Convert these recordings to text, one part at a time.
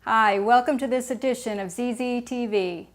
Hi, welcome to this edition of ZZ TV.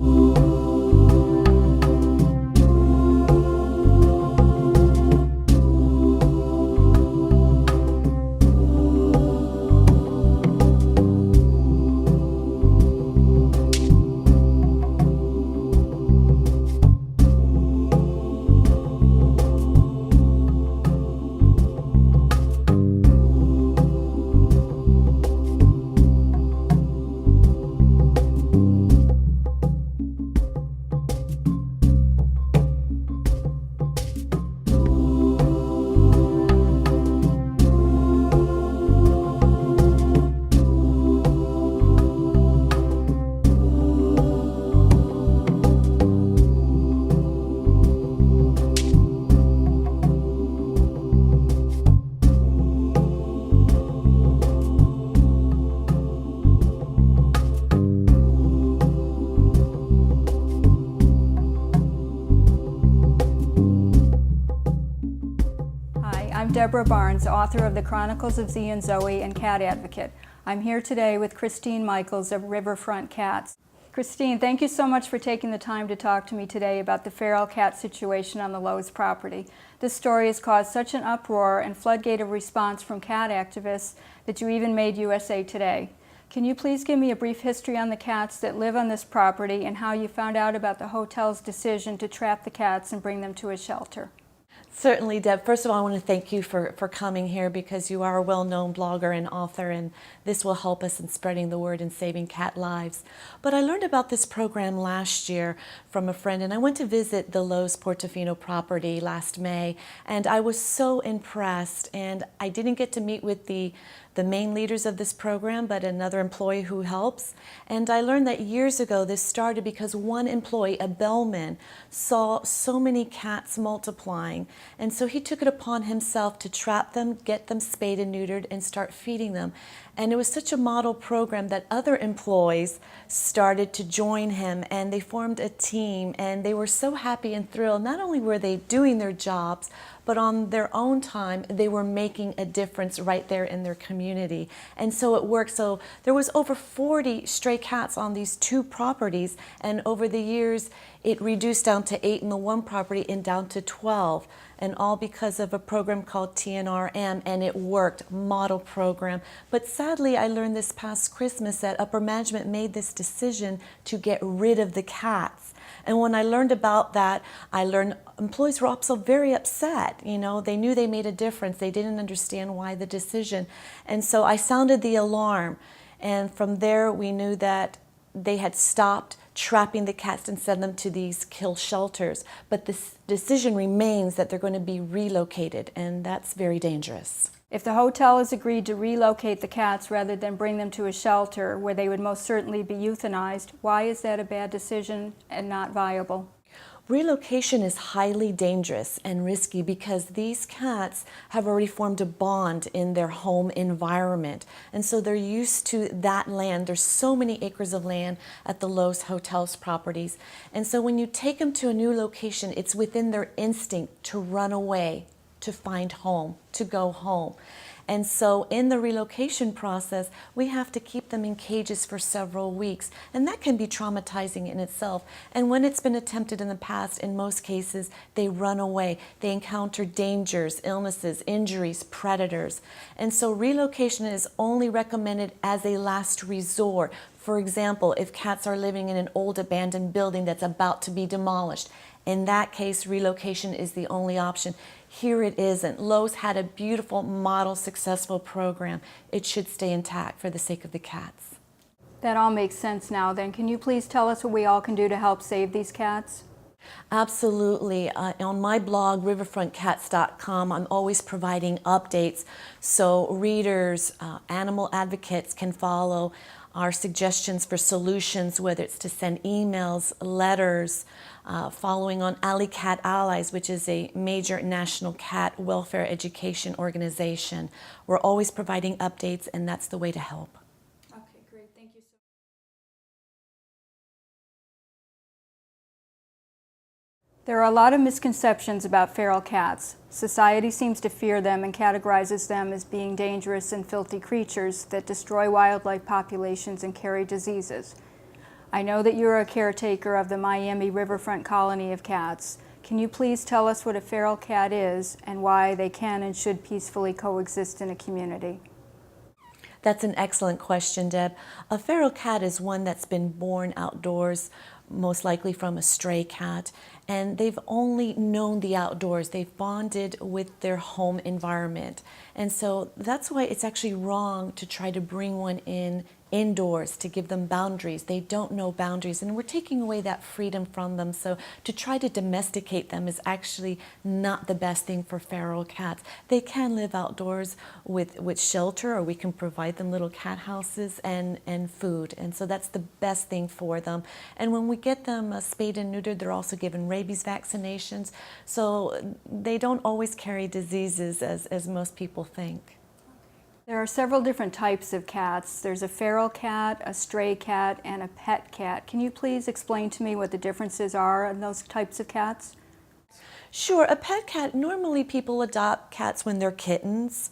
I'm Deborah Barnes, author of the Chronicles of Z and Zoey and cat advocate. I'm here today with Christine Michaels of Riverfront Cats. Christine, thank you so much for taking the time to talk to me today about the feral cat situation on the Loews property. This story has caused such an uproar and floodgate of response from cat activists that you even made USA Today. Can you please give me a brief history on the cats that live on this property and how you found out about the hotel's decision to trap the cats and bring them to a shelter? Certainly, Deb. First of all, I want to thank you for coming here because you are a well-known blogger and author, and this will help us in spreading the word and saving cat lives. But I learned about this program last year from a friend, and I went to visit the Loews Portofino property last May, and I was so impressed. And I didn't get to meet with the main leaders of this program, but another employee who helps. And I learned that years ago this started because one employee, a bellman, saw so many cats multiplying. And so he took it upon himself to trap them, get them spayed and neutered, and start feeding them. And it was such a model program that other employees started to join him, and they formed a team, and they were so happy and thrilled. Not only were they doing their jobs, but on their own time, they were making a difference right there in their community. And so it worked. So there was over 40 stray cats on these two properties, and over the years, it reduced down to 8 in the one property and down to 12, and all because of a program called TNRM, and it worked, model program. But sadly, I learned this past Christmas that upper management made this decision to get rid of the cats. And when I learned about that, I learned employees were also very upset. You know, they knew they made a difference. They didn't understand why the decision. And so I sounded the alarm. And from there, we knew that they had stopped trapping the cats and send them to these kill shelters. But this decision remains that they're going to be relocated, and that's very dangerous. If the hotel has agreed to relocate the cats rather than bring them to a shelter where they would most certainly be euthanized, why is that a bad decision and not viable? Relocation is highly dangerous and risky because these cats have already formed a bond in their home environment. And so they're used to that land. There's so many acres of land at the Loews Hotel's properties. And so when you take them to a new location, it's within their instinct to run away, to find home, to go home. And so in the relocation process, we have to keep them in cages for several weeks. And that can be traumatizing in itself. And when it's been attempted in the past, in most cases, they run away. They encounter dangers, illnesses, injuries, predators. And so relocation is only recommended as a last resort. For example, if cats are living in an old abandoned building that's about to be demolished, in that case, relocation is the only option. Here it isn't. Loews had a beautiful model successful program. It should stay intact for the sake of the cats. That all makes sense now. Then can you please tell us what we all can do to help save these cats? Absolutely. On my blog, riverfrontcats.com, I'm always providing updates so readers, animal advocates can follow our suggestions for solutions, whether it's to send emails, letters, following on Alley Cat Allies, which is a major national cat welfare education organization. We're always providing updates, and that's the way to help. Okay, great. Thank you so There are a lot of misconceptions about feral cats. Society seems to fear them and categorizes them as being dangerous and filthy creatures that destroy wildlife populations and carry diseases. I know that you're a caretaker of the Miami Riverfront colony of cats. Can you please tell us what a feral cat is and why they can and should peacefully coexist in a community? That's an excellent question, Deb. A feral cat is one that's been born outdoors, most likely from a stray cat, and they've only known the outdoors. They've bonded with their home environment. And so that's why it's actually wrong to try to bring one in indoors, to give them boundaries. They don't know boundaries, and we're taking away that freedom from them. So to try to domesticate them is actually not the best thing for feral cats. They can live outdoors with shelter, or we can provide them little cat houses and food, and so that's the best thing for them. And when we get them spayed and neutered, they're also given rabies vaccinations, so they don't always carry diseases as most people think. There are several different types of cats. There's a feral cat, a stray cat, and a pet cat. Can you please explain to me what the differences are in those types of cats? Sure. A pet cat, normally people adopt cats when they're kittens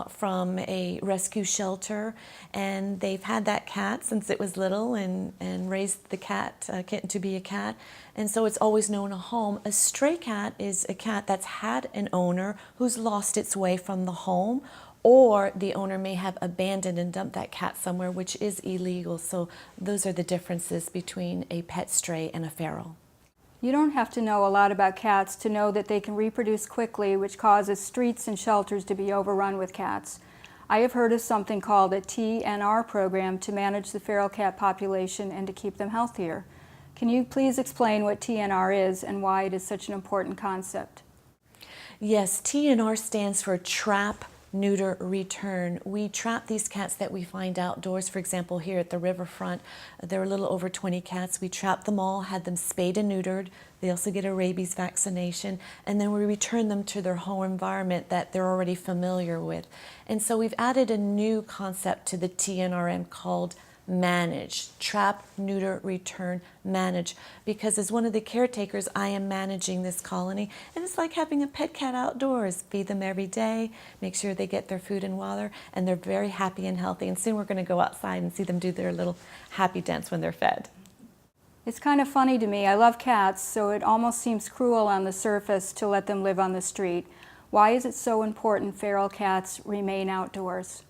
from a rescue shelter, and they've had that cat since it was little and raised the kitten to be a cat, and so it's always known a home. A stray cat is a cat that's had an owner who's lost its way from the home, or the owner may have abandoned and dumped that cat somewhere, which is illegal. So those are the differences between a pet stray and a feral. You don't have to know a lot about cats to know that they can reproduce quickly, which causes streets and shelters to be overrun with cats. I have heard of something called a TNR program to manage the feral cat population and to keep them healthier. Can you please explain what TNR is and why it is such an important concept? Yes, TNR stands for Trap-Neuter-Return. We trap these cats that we find outdoors. For example, here at the riverfront, there are a little over 20 cats. We trapped them all, had them spayed and neutered. They also get a rabies vaccination, and then we return them to their home environment that they're already familiar with. And so we've added a new concept to the TNRM called manage, trap, neuter, return, manage, because as one of the caretakers, I am managing this colony, and it's like having a pet cat outdoors. Feed them every day, make sure they get their food and water, and they're very happy and healthy, and soon we're going to go outside and see them do their little happy dance when they're fed. It's kind of funny to me. I love cats, so it almost seems cruel on the surface to let them live on the street. Why is it so important feral cats remain outdoors?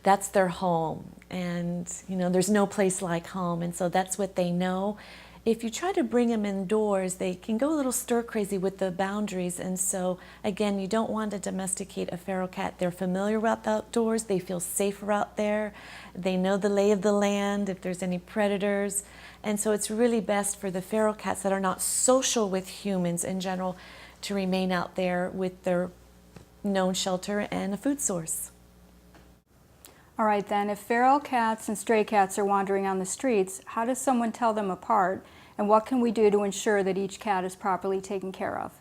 That's their home, and there's no place like home, and so that's what they know. If you try to bring them indoors, they can go a little stir crazy with the boundaries, and so again, you don't want to domesticate a feral cat. They're familiar with the outdoors, they feel safer out there, they know the lay of the land if there's any predators, and so it's really best for the feral cats that are not social with humans in general to remain out there with their known shelter and a food source. All right then, if feral cats and stray cats are wandering on the streets, how does someone tell them apart, and what can we do to ensure that each cat is properly taken care of?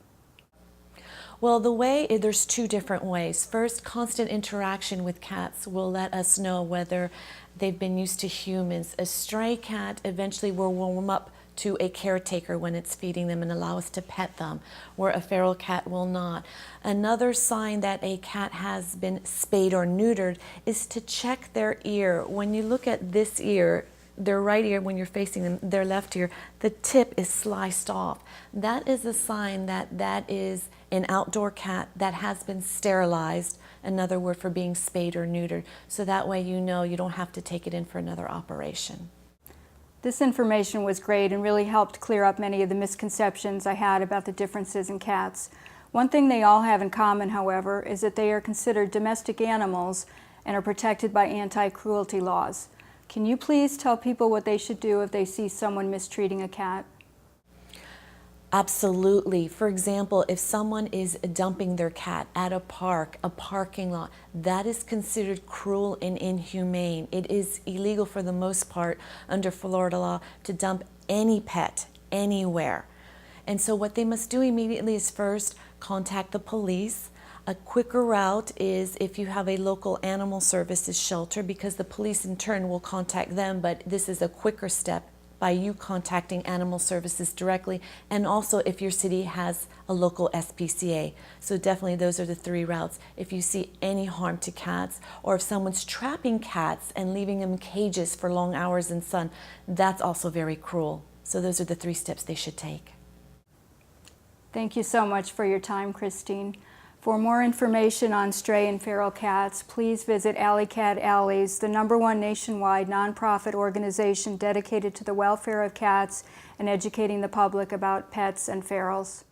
Well, there's two different ways. First, constant interaction with cats will let us know whether they've been used to humans. A stray cat eventually will warm up to a caretaker when it's feeding them and allow us to pet them, where a feral cat will not. Another sign that a cat has been spayed or neutered is to check their ear. When you look at this ear, their right ear, when you're facing them, their left ear, the tip is sliced off. That is a sign that that is an outdoor cat that has been sterilized, another word for being spayed or neutered. So that way you know you don't have to take it in for another operation. This information was great and really helped clear up many of the misconceptions I had about the differences in cats. One thing they all have in common, however, is that they are considered domestic animals and are protected by anti-cruelty laws. Can you please tell people what they should do if they see someone mistreating a cat? Absolutely. For example, if someone is dumping their cat at a park, a parking lot, that is considered cruel and inhumane. It is illegal for the most part under Florida law to dump any pet anywhere. And so what they must do immediately is first contact the police. A quicker route is if you have a local animal services shelter, because the police in turn will contact them, but this is a quicker step by you contacting Animal Services directly, and also if your city has a local SPCA. So definitely those are the 3 routes. If you see any harm to cats, or if someone's trapping cats and leaving them in cages for long hours in sun, that's also very cruel. So those are the 3 steps they should take. Thank you so much for your time, Christine. For more information on stray and feral cats, please visit Alley Cat Alleys, the #1 nationwide nonprofit organization dedicated to the welfare of cats and educating the public about pets and ferals.